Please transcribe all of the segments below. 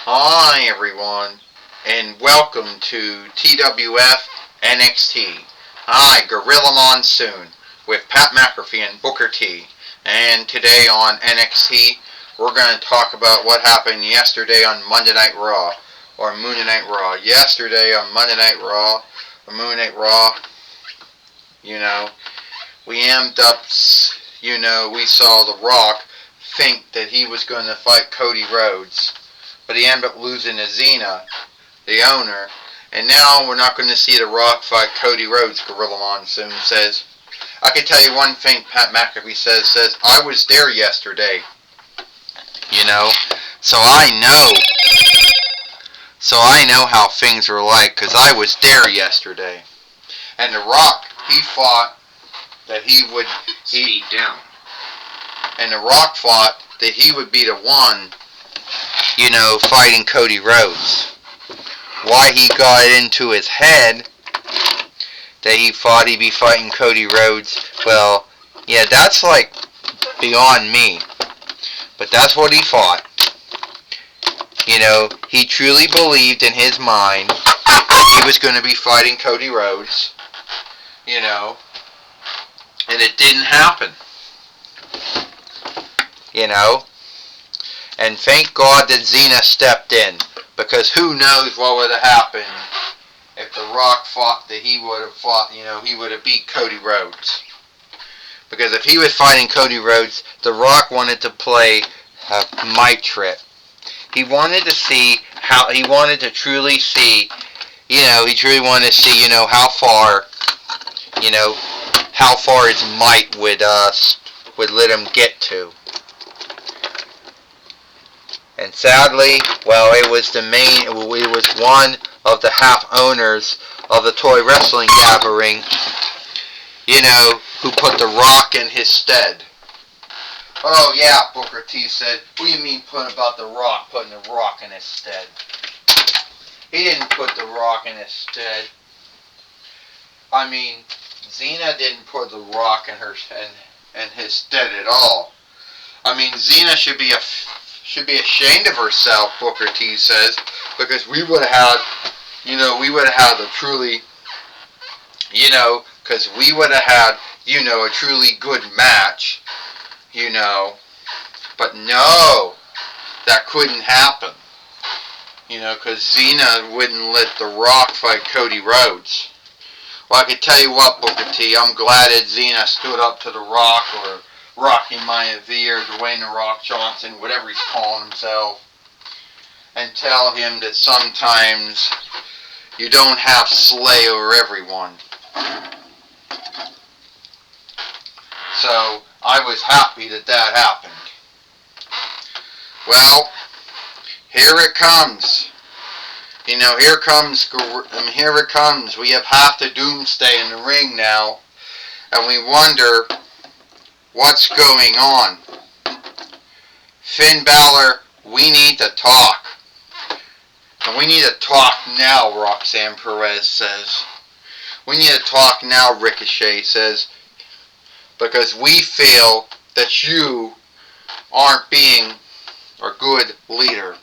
Hi everyone, and welcome to TWF NXT. Hi, Gorilla Monsoon with Pat McAfee and Booker T. And today on NXT, we're going to talk about what happened yesterday on Monday Night Raw, or Monday Night Raw. Yesterday on Monday Night Raw, or Monday Night Raw, you know, we amped up, we saw The Rock think that he was going to fight Cody Rhodes, but he ended up losing to Xena, the owner, and now we're not going to see The Rock fight Cody Rhodes, Gorilla Monsoon says. I can tell you one thing, Pat McAfee says, I was there yesterday, so I know how things are like, because I was there yesterday. And The Rock, he fought that he would, Speed down. and The Rock fought that he would be the one, fighting Cody Rhodes. Why he got into his head that he thought he'd be fighting Cody Rhodes, well, yeah, that's like beyond me. But that's what he thought. He truly believed in his mind he was going to be fighting Cody Rhodes, and it didn't happen. And thank God that Xena stepped in, because who knows what would have happened if The Rock thought that he would have fought, he would have beat Cody Rhodes. Because if he was fighting Cody Rhodes, The Rock wanted to play a mic trip. He wanted to see he wanted to truly see, he truly wanted to see, how far his might would let him get to. And sadly, well, it was one of the half owners of the Toy Wrestling Gathering, who put The Rock in his stead. Oh yeah, Booker T said, what do you mean putting The Rock in his stead? He didn't put The Rock in his stead. I mean, Xena didn't put The Rock in his stead at all. I mean, Xena should be ashamed of herself, Booker T says, because we would have had a truly, because we would have had, a truly good match, but no, that couldn't happen, because Xena wouldn't let The Rock fight Cody Rhodes. Well, I could tell you what, Booker T, I'm glad that Xena stood up to The Rock, or Rocky Maivia, or Dwayne The Rock Johnson, whatever he's calling himself, and tell him that sometimes you don't have to slay over everyone. So, I was happy that happened. Well, here it comes. Here it comes. We have half the Doomsday in the ring now, and we wonder what's going on. Finn Balor, we need to talk. And we need to talk now, Roxanne Perez says. We need to talk now, Ricochet says, because we feel that you aren't being a good leader.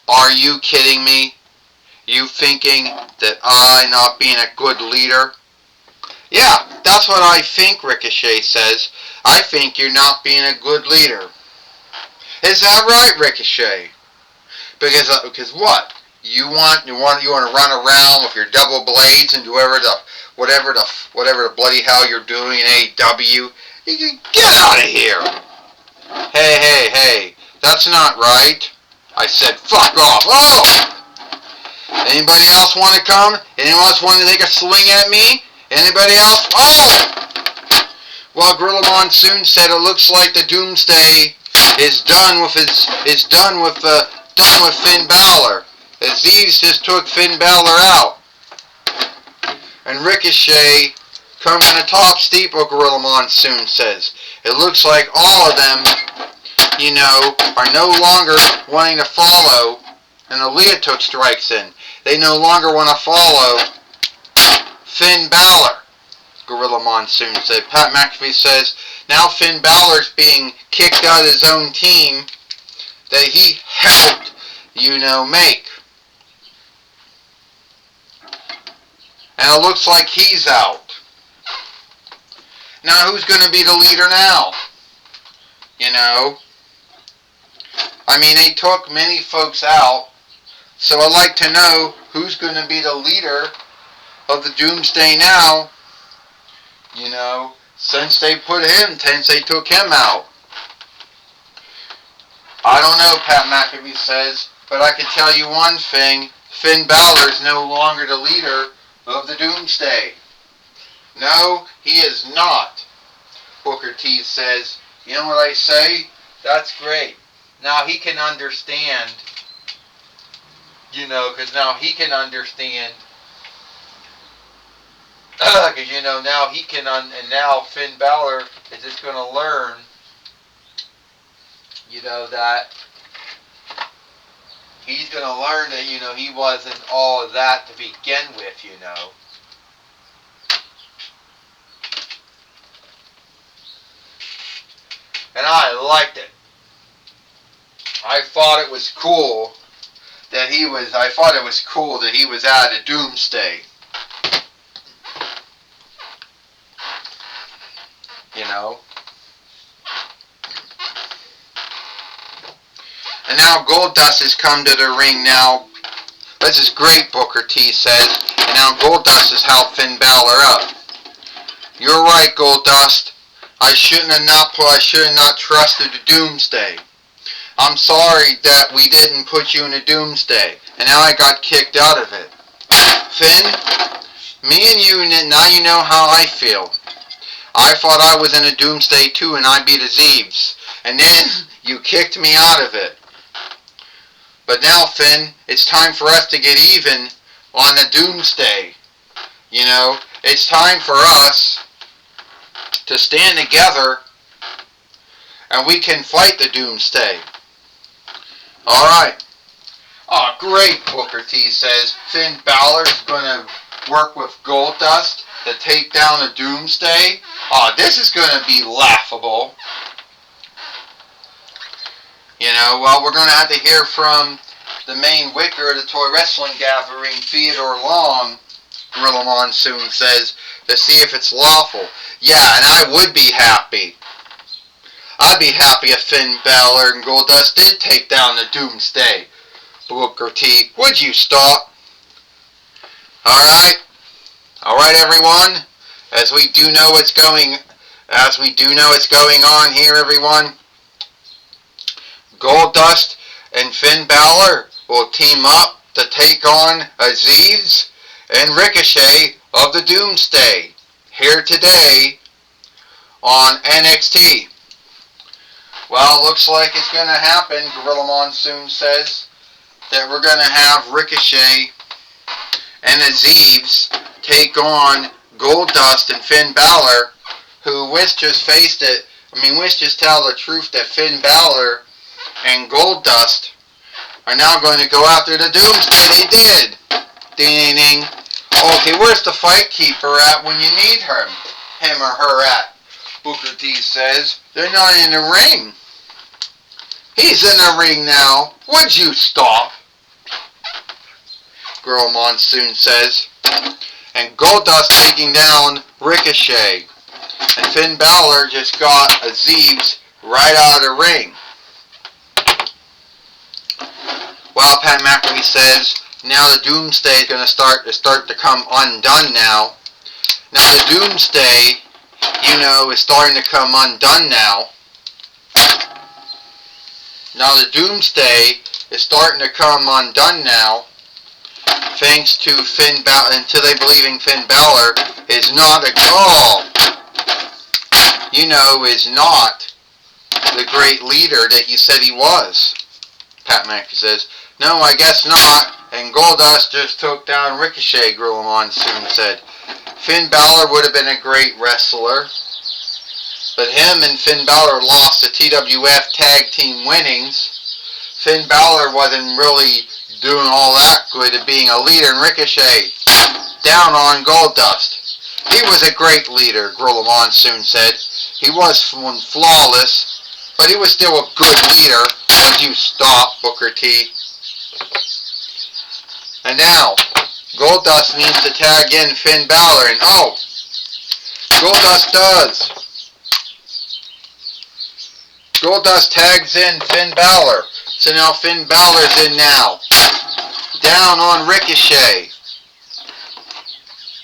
Are you kidding me? You thinking that I not being a good leader? Yeah, that's what I think, Ricochet says. I think you're not being a good leader. Is that right, Ricochet? Because what? You want to run around with your double blades and do whatever the bloody hell you're doing in AEW? You can get out of here. Hey, that's not right. I said fuck off. Oh! Anybody else want to come? Anyone else want to take a swing at me? Anybody else? Oh! Well, Gorilla Monsoon said it looks like the Doomsday is done with Finn Balor. Aziz just took Finn Balor out. And Ricochet come from the top steeple, Gorilla Monsoon says. It looks like all of them, are no longer wanting to follow, and Aaliyah took strikes in. They no longer want to follow Finn Balor, Gorilla Monsoon said. Pat McAfee says, now Finn Balor's being kicked out of his own team, that he helped, make. And it looks like he's out. Now, who's going to be the leader now? They took many folks out, so I'd like to know who's going to be the leader of the Doomsday now, since they took him out. I don't know, Pat McAfee says, but I can tell you one thing, Finn Balor is no longer the leader of the Doomsday. No, he is not, Booker T says. You know what I say? That's great. Now he can understand, because now he can understand, because, now he can, and now Finn Balor is just going to learn, that he's going to learn that, he wasn't all of that to begin with, And I liked it. I thought it was cool that he was out of Doomsday. And now Goldust has come to the ring now. This is great, Booker T says. And now Goldust has helped Finn Balor up. You're right, Goldust. I should have not trusted the Doomsday. I'm sorry that we didn't put you in a Doomsday, and now I got kicked out of it. Finn, me and you, now you know how I feel. I thought I was in a Doomsday too, and I beat the Zeebs, and then you kicked me out of it. But now, Finn, it's time for us to get even on the Doomsday. It's time for us to stand together, and we can fight the Doomsday. Alright. Oh, great, Booker T says. Finn Balor is going to work with Goldust to take down the Doomsday. Oh, this is going to be laughable. Well, we're going to have to hear from the main wicker of the Toy Wrestling Gathering, Theodore Long, Gorilla Monsoon says, to see if it's lawful. Yeah, and I would be happy. I'd be happy if Finn Balor and Goldust did take down the Doomsday. Booker T, would you stop? Alright, everyone. As we do know what's going on here, everyone. Goldust and Finn Balor will team up to take on Aziz and Ricochet of the Doomsday here today on NXT. Well, looks like it's going to happen, Gorilla Monsoon says, that we're going to have Ricochet and Aziz take on Goldust and Finn Balor, who let's just tell the truth that Finn Balor and Goldust are now going to go after the Doomsday. They did. Ding, ding, ding. Okay, where's the fight keeper at when you need him or her at? Booker T says, they're not in the ring. He's in the ring now. Would you stop? Gorilla Monsoon says. And Goldust taking down Ricochet. And Finn Balor just got Aziz right out of the ring. Well, Pat McAfee says, now the Doomsday is going to start to come undone now. Now the Doomsday, is starting to come undone now. Now the Doomsday is starting to come undone now, thanks to Finn Balor, until they believing Finn Balor is not is not the great leader that he said he was. Pat McAfee says, no, I guess not. And Goldust just took down Ricochet, Gorilla Monsoon said. Finn Balor would have been a great wrestler, but him and Finn Balor lost the TWF Tag Team winnings. Finn Balor wasn't really doing all that good at being a leader, and Ricochet down on Goldust. He was a great leader, Gorilla Monsoon said. He was flawless, but he was still a good leader. Would you stop, Booker T? And now, Goldust needs to tag in Finn Balor, and oh, Goldust does. Goldust tags in Finn Balor. So now Finn Balor's in now. Down on Ricochet.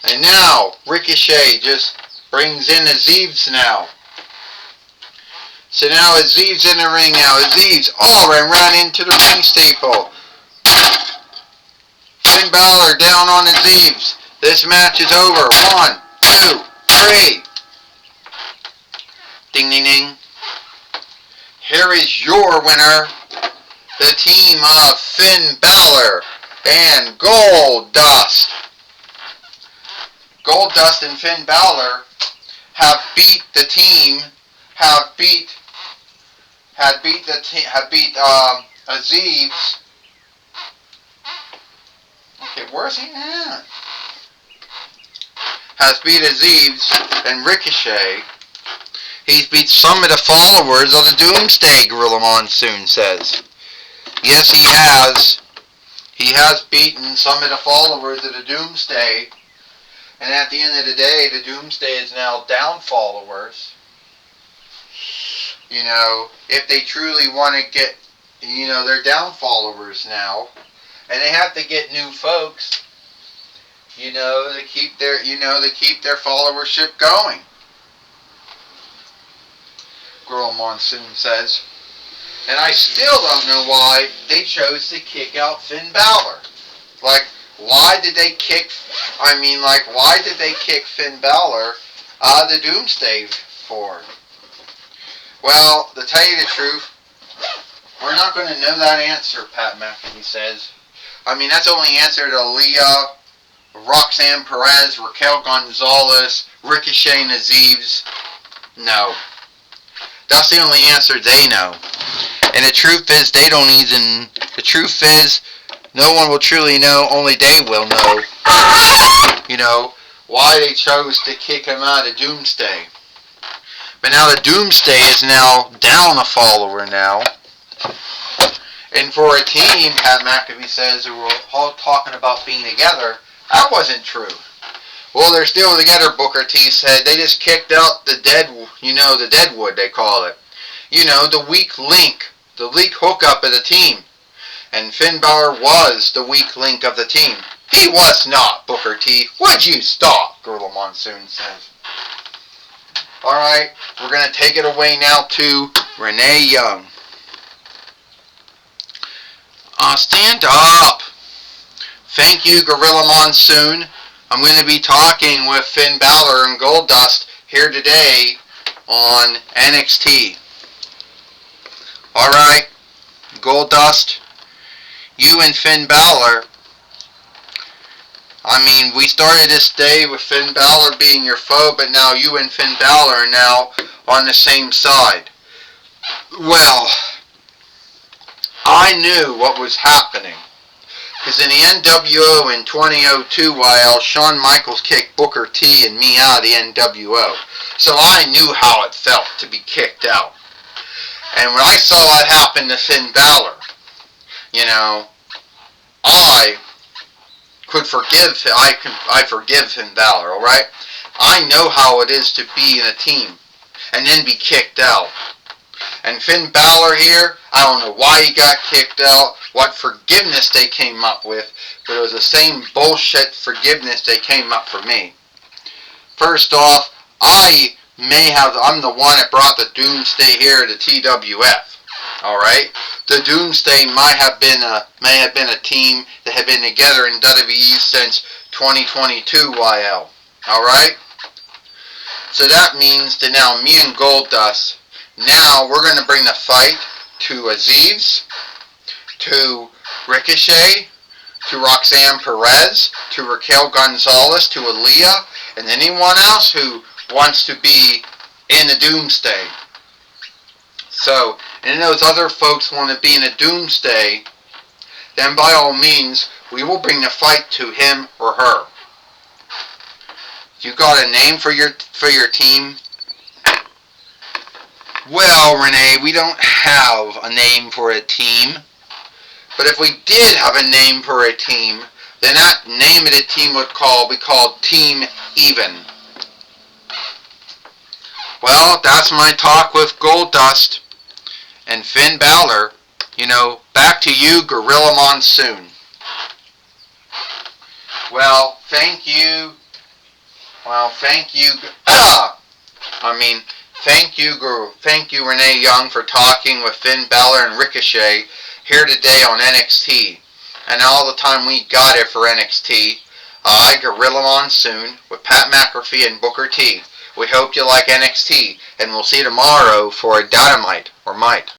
And now Ricochet just brings in Azeez now. So now Azeez in the ring now. Azeez ran into the ring staple. Finn Balor down on Azeez. This match is over. 1, 2, 3. Ding, ding, ding. Here is your winner, the team of Finn Balor and Goldust. Goldust and Finn Balor have beat the team, Azeez. Okay, where's he at? Has beat Azeez and Ricochet. He's beat some of the followers of the Doomsday, Gorilla Monsoon says. Yes, he has. He has beaten some of the followers of the Doomsday. And at the end of the day, the Doomsday is now down followers. You know, if they truly want to get, you know, they're down followers now. And they have to get new folks, you know, to keep their followership going. Gorilla Monsoon says. And I still don't know why they chose to kick out Finn Balor. Like, why did they kick Finn Balor out of the Doomsday for? Well, to tell you the truth, we're not going to know that answer, Pat McAfee says. I mean, that's the only answer to Aaliyah, Roxanne Perez, Raquel Gonzalez, Ricochet, and Azeez. No. That's the only answer they know. And the truth is, no one will truly know, only they will know, you know, why they chose to kick him out of Doomsday. But now the Doomsday is now down a follower now. And for a team, Pat McAfee says, who were all talking about being together, that wasn't true. Well, they're still together, Booker T said. They just kicked out the Deadwood, they call it. You know, the weak link, the weak hookup of the team. And Finn Balor was the weak link of the team. He was not, Booker T. Would you stop, Gorilla Monsoon says. Alright, we're going to take it away now to Renee Young. Stand up. Thank you, Gorilla Monsoon. I'm going to be talking with Finn Balor and Goldust here today on NXT. Alright, Goldust, you and Finn Balor, I mean, we started this day with Finn Balor being your foe, but now you and Finn Balor are now on the same side. Well, I knew what was happening. Because in the NWO in 2002, while Shawn Michaels kicked Booker T and me out of the NWO. So I knew how it felt to be kicked out. And when I saw what happened to Finn Balor, you know, I forgive Finn Balor, alright? I know how it is to be in a team and then be kicked out. And Finn Balor here, I don't know why he got kicked out, what forgiveness they came up with, but it was the same bullshit forgiveness they came up for me. First off, I'm the one that brought the Doomsday here to TWF. Alright? The Doomsday may have been a team that had been together in WWE since 2022 YL. Alright? So that means that now me and Goldust, now we're going to bring the fight to Azeez, to Ricochet, to Roxanne Perez, to Raquel Gonzalez, to Aaliyah, and anyone else who wants to be in the Doomsday. So, and those other folks want to be in a Doomsday, then by all means, we will bring the fight to him or her. You got a name for your team? Well, Renee, we don't have a name for a team. But if we did have a name for a team, then that name of the team would be called Team Even. Well, that's my talk with Goldust and Finn Balor. Back to you, Gorilla Monsoon. Well, thank you. Thank you, Renee Young, for talking with Finn Balor and Ricochet here today on NXT. And all the time we got it for NXT. I, Gorilla Monsoon, with Pat McAfee and Booker T. We hope you like NXT, and we'll see you tomorrow for a Dynamite or Might.